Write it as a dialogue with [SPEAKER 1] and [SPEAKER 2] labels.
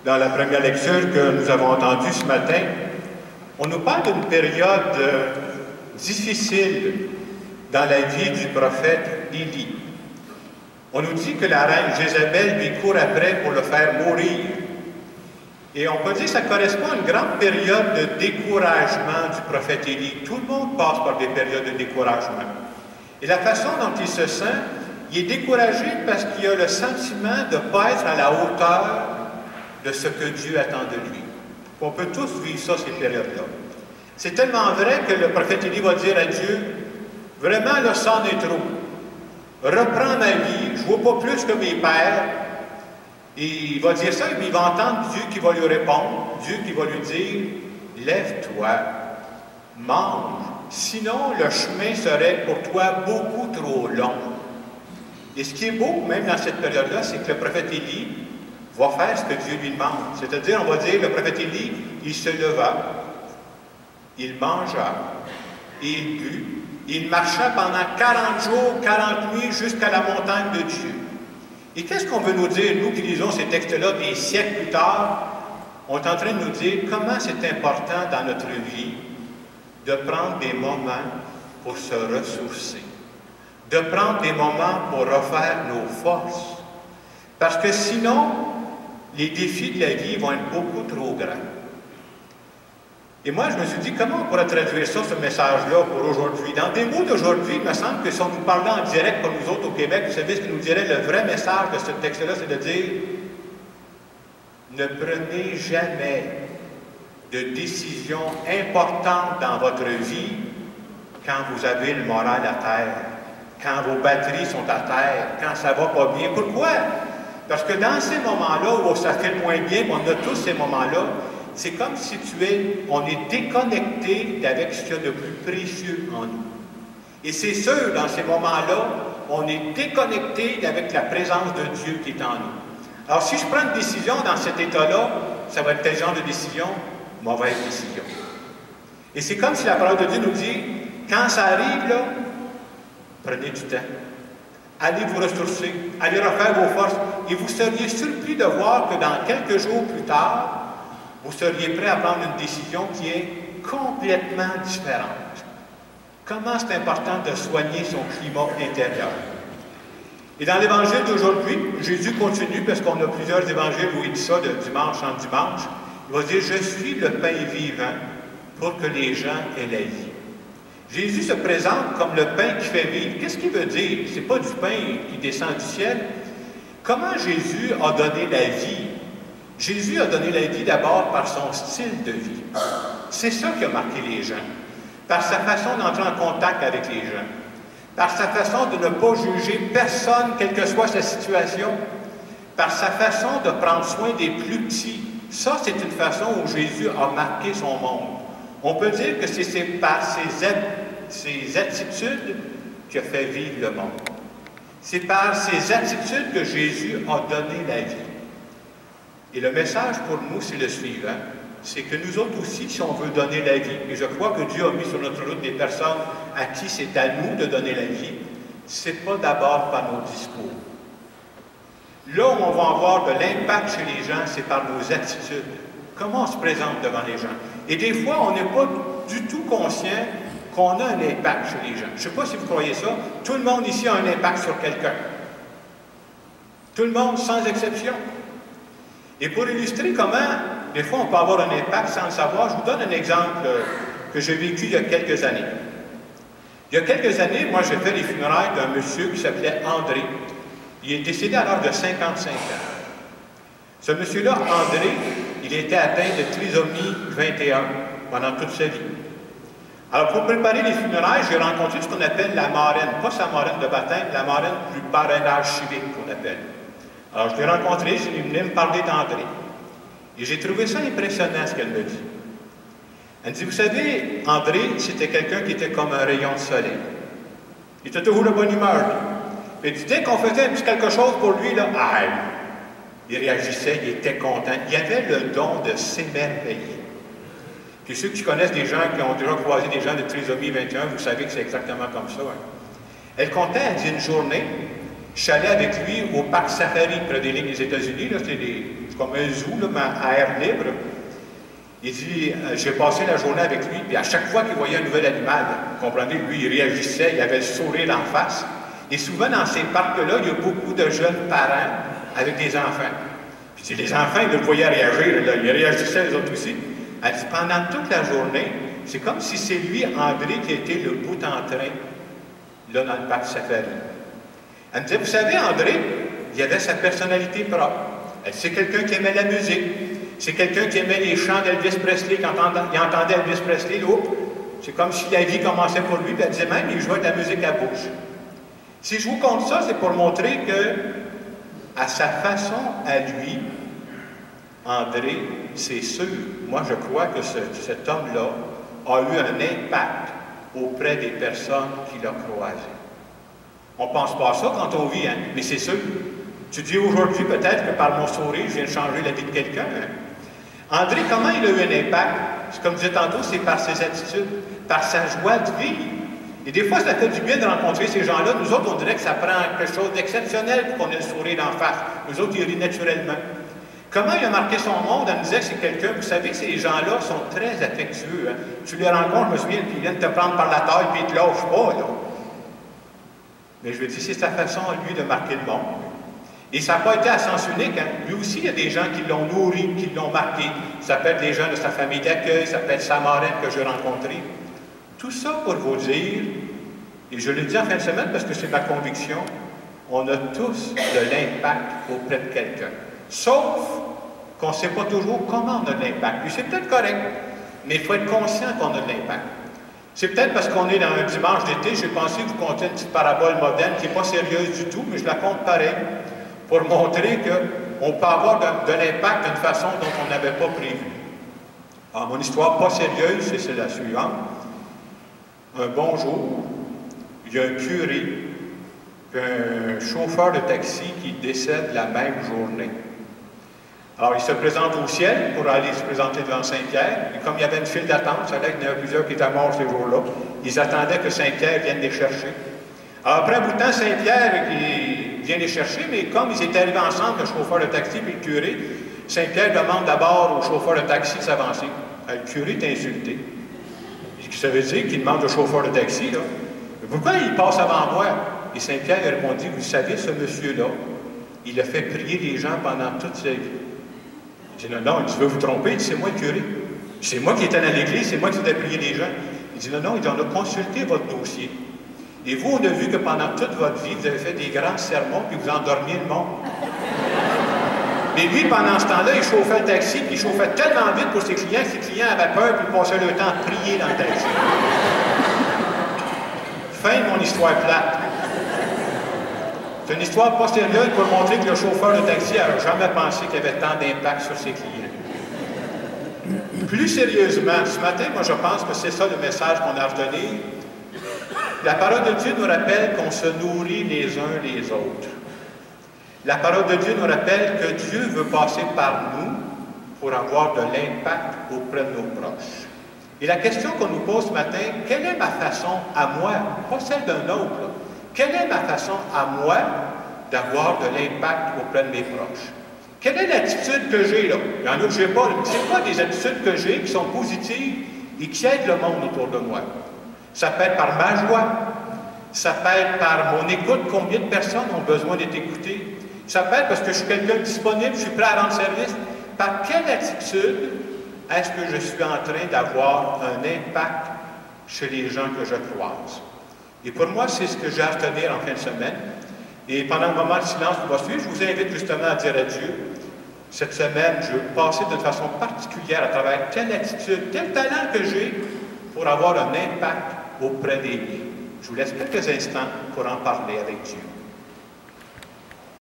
[SPEAKER 1] dans la première lecture que nous avons entendue ce matin, on nous parle d'une période difficile dans la vie du prophète Élie. On nous dit que la reine Jézabel lui court après pour le faire mourir. Et on peut dire que ça correspond à une grande période de découragement du prophète Élie. Tout le monde passe par des périodes de découragement. Et la façon dont il se sent, il est découragé parce qu'il a le sentiment de ne pas être à la hauteur de ce que Dieu attend de lui. On peut tous vivre ça, ces périodes-là. C'est tellement vrai que le prophète Élie va dire à Dieu, « Vraiment, là, c'en est trop. Reprends ma vie, je ne vaux pas plus que mes pères. » Et il va dire ça, mais il va entendre Dieu qui va lui répondre, Dieu qui va lui dire, « Lève-toi, mange, sinon le chemin serait pour toi beaucoup trop long. » Et ce qui est beau, même dans cette période-là, c'est que le prophète Élie va faire ce que Dieu lui demande. C'est-à-dire, on va dire, le prophète Élie, il se leva, il mangea, et il but, il marcha pendant 40 jours, 40 nuits, jusqu'à la montagne de Dieu. Et qu'est-ce qu'on veut nous dire, nous qui lisons ces textes-là des siècles plus tard? On est en train de nous dire comment c'est important dans notre vie de prendre des moments pour se ressourcer, de prendre des moments pour refaire nos forces. Parce que sinon, les défis de la vie vont être beaucoup trop grands. Et moi, je me suis dit, comment on pourrait traduire ça, ce message-là, pour aujourd'hui? Dans des mots d'aujourd'hui, il me semble que si on nous parlait en direct comme nous autres au Québec, vous savez ce qui nous dirait le vrai message de ce texte-là, c'est de dire, ne prenez jamais de décisions importantes dans votre vie quand vous avez le moral à terre, quand vos batteries sont à terre, quand ça va pas bien. Pourquoi? Parce que dans ces moments-là où ça fait moins bien, on a tous ces moments-là, c'est comme si on est déconnecté d'avec ce qu'il y a de plus précieux en nous. Et c'est sûr, dans ces moments-là, on est déconnecté d'avec la présence de Dieu qui est en nous. Alors, si je prends une décision dans cet état-là, ça va être quel genre de décision? Mauvaise décision. Et c'est comme si la parole de Dieu nous dit, quand ça arrive, là, prenez du temps. Allez vous ressourcer, allez refaire vos forces, et vous seriez surpris de voir que dans quelques jours plus tard, vous seriez prêt à prendre une décision qui est complètement différente. Comment c'est important de soigner son climat intérieur. Et dans l'Évangile d'aujourd'hui, Jésus continue, parce qu'on a plusieurs évangiles où il dit ça de dimanche en dimanche, il va dire « Je suis le pain vivant pour que les gens aient la vie ». Jésus se présente comme le pain qui fait vivre. Qu'est-ce qu'il veut dire? Ce n'est pas du pain qui descend du ciel. Comment Jésus a donné la vie? Jésus a donné la vie d'abord par son style de vie. C'est ça qui a marqué les gens. Par sa façon d'entrer en contact avec les gens. Par sa façon de ne pas juger personne, quelle que soit sa situation. Par sa façon de prendre soin des plus petits. Ça, c'est une façon où Jésus a marqué son monde. On peut dire que c'est par ses attitudes qu'il a fait vivre le monde. C'est par ses attitudes que Jésus a donné la vie. Et le message pour nous, c'est le suivant. C'est que nous autres aussi, si on veut donner la vie, et je crois que Dieu a mis sur notre route des personnes à qui c'est à nous de donner la vie, c'est pas d'abord par nos discours. Là où on va avoir de l'impact chez les gens, c'est par nos attitudes. Comment on se présente devant les gens? Et des fois, on n'est pas du tout conscient qu'on a un impact chez les gens. Je ne sais pas si vous croyez ça. Tout le monde ici a un impact sur quelqu'un. Tout le monde, sans exception. Et pour illustrer comment, des fois, on peut avoir un impact sans le savoir, je vous donne un exemple que j'ai vécu il y a quelques années. Il y a quelques années, moi, j'ai fait les funérailles d'un monsieur qui s'appelait André. Il est décédé à l'âge de 55 ans. Ce monsieur-là, André, il était atteint de trisomie 21 pendant toute sa vie. Alors, pour préparer les funérailles, j'ai rencontré ce qu'on appelle la marraine. Pas sa marraine de baptême, la marraine du parrainage civique qu'on appelle. Alors, je l'ai rencontrée, elle est venue me parler d'André. Et j'ai trouvé ça impressionnant, ce qu'elle me dit. Elle me dit, vous savez, André, c'était quelqu'un qui était comme un rayon de soleil. Il était toujours de bonne humeur. Et dès qu'on faisait un petit quelque chose pour lui, là, il réagissait, il était content. Il avait le don de s'émerveiller. Puis ceux qui connaissent des gens qui ont déjà croisé des gens de trisomie 21, vous savez que c'est exactement comme ça. Hein. Elle comptait, elle dit, une journée, je suis allé avec lui au parc Safari, près des lignes des États-Unis, là, c'est ce comme un zoo, là, mais à air libre. Il dit, j'ai passé la journée avec lui, puis à chaque fois qu'il voyait un nouvel animal, vous comprenez, lui, il réagissait, il avait le sourire en face. Et souvent, dans ces parcs-là, il y a beaucoup de jeunes parents avec des enfants. Puis les enfants, ils le voyaient réagir, là, ils réagissaient les autres aussi. Elle dit, pendant toute la journée, c'est comme si c'est lui, André, qui était le bout en train, là, dans le parc safari. Elle me disait, vous savez, André, il avait sa personnalité propre. C'est quelqu'un qui aimait la musique. C'est quelqu'un qui aimait les chants d'Elvis Presley. Quand il entendait Elvis Presley, c'est comme si la vie commençait pour lui. Puis elle disait même, il jouait de la musique à bouche. Si je vous compte ça, c'est pour montrer que, à sa façon, à lui, André, c'est sûr, moi je crois que cet homme-là a eu un impact auprès des personnes qu'il a croisées. On ne pense pas à ça quand on vit, hein? Mais c'est sûr. Tu dis aujourd'hui peut-être que par mon sourire, je viens de changer la vie de quelqu'un. Hein? André, comment il a eu un impact? Comme je disais tantôt, c'est par ses attitudes, par sa joie de vivre. Et des fois, ça fait du bien de rencontrer ces gens-là. Nous autres, on dirait que ça prend quelque chose d'exceptionnel pour qu'on ait le sourire d'en face. Nous autres, ils rient naturellement. Comment il a marqué son monde? Elle me disait que c'est quelqu'un, vous savez, ces gens-là sont très affectueux. Hein? Tu les rencontres, je me souviens, puis ils viennent te prendre par la taille, puis ils te lâchent pas, là. Mais je veux dire, c'est sa façon, lui, de marquer le monde. Et ça n'a pas été à sens unique. Hein? Lui aussi, il y a des gens qui l'ont nourri, qui l'ont marqué. Ça peut être des gens de sa famille d'accueil, ça peut être sa marraine que j'ai rencontrée. Tout ça pour vous dire, et je le dis en fin de semaine parce que c'est ma conviction, on a tous de l'impact auprès de quelqu'un. Sauf qu'on ne sait pas toujours comment on a de l'impact. Puis c'est peut-être correct, mais il faut être conscient qu'on a de l'impact. C'est peut-être parce qu'on est dans un dimanche d'été, j'ai pensé vous conter une petite parabole moderne qui n'est pas sérieuse du tout, mais je la compte pareil, pour montrer qu'on peut avoir de l'impact d'une façon dont on n'avait pas prévu. Alors, mon histoire pas sérieuse, c'est la suivante. Un bon jour, il y a un curé et un chauffeur de taxi qui décèdent la même journée. Alors, il se présente au ciel pour aller se présenter devant Saint-Pierre. Et comme il y avait une file d'attente, ça allait qu'il y en avait plusieurs qui étaient morts ces jours-là, ils attendaient que Saint-Pierre vienne les chercher. Alors, après un bout de temps, Saint-Pierre vient les chercher, mais comme ils étaient arrivés ensemble, le chauffeur de taxi et le curé, Saint-Pierre demande d'abord au chauffeur de taxi de s'avancer. Le curé est insulté. Ça veut dire qu'il demande au chauffeur de taxi, là, pourquoi il passe avant moi? Et Saint-Pierre a répondu, vous savez, ce monsieur-là, il a fait prier les gens pendant toute sa vie. Il dit, non, il dit, je veux vous tromper, il dit, c'est moi le curé. C'est moi qui étais dans l'église, c'est moi qui faisais prier les gens. Il dit, non, il dit, on a consulté votre dossier. Et vous, on a vu que pendant toute votre vie, vous avez fait des grands sermons, puis vous endormiez le monde. Mais lui, pendant ce temps-là, il chauffait le taxi, puis il chauffait tellement vite pour ses clients que ses clients avaient peur, puis ils passaient le temps à prier dans le taxi. Fin de mon histoire plate. C'est une histoire pas sérieuse pour montrer que le chauffeur de taxi n'avait jamais pensé qu'il y avait tant d'impact sur ses clients. Plus sérieusement, ce matin, moi je pense que c'est ça le message qu'on a à retenir. La parole de Dieu nous rappelle qu'on se nourrit les uns les autres. La parole de Dieu nous rappelle que Dieu veut passer par nous pour avoir de l'impact auprès de nos proches. Et la question qu'on nous pose ce matin, quelle est ma façon à moi, pas celle d'un autre, là, quelle est ma façon à moi d'avoir de l'impact auprès de mes proches? Quelle est l'attitude que j'ai là? Il y en a que je n'ai pas. C'est quoi des attitudes que j'ai qui sont positives et qui aident le monde autour de moi? Ça peut être par ma joie, ça peut être par mon écoute, combien de personnes ont besoin d'être écoutées. Ça peut être parce que je suis quelqu'un de disponible, je suis prêt à rendre service. Par quelle attitude est-ce que je suis en train d'avoir un impact chez les gens que je croise? Et pour moi, c'est ce que j'ai à retenir en fin de semaine. Et pendant le moment de silence qui va suivre, je vous invite justement à dire à Dieu, cette semaine, je veux passer d'une façon particulière à travers telle attitude, tel talent que j'ai pour avoir un impact auprès des miens. Je vous laisse quelques instants pour en parler avec Dieu.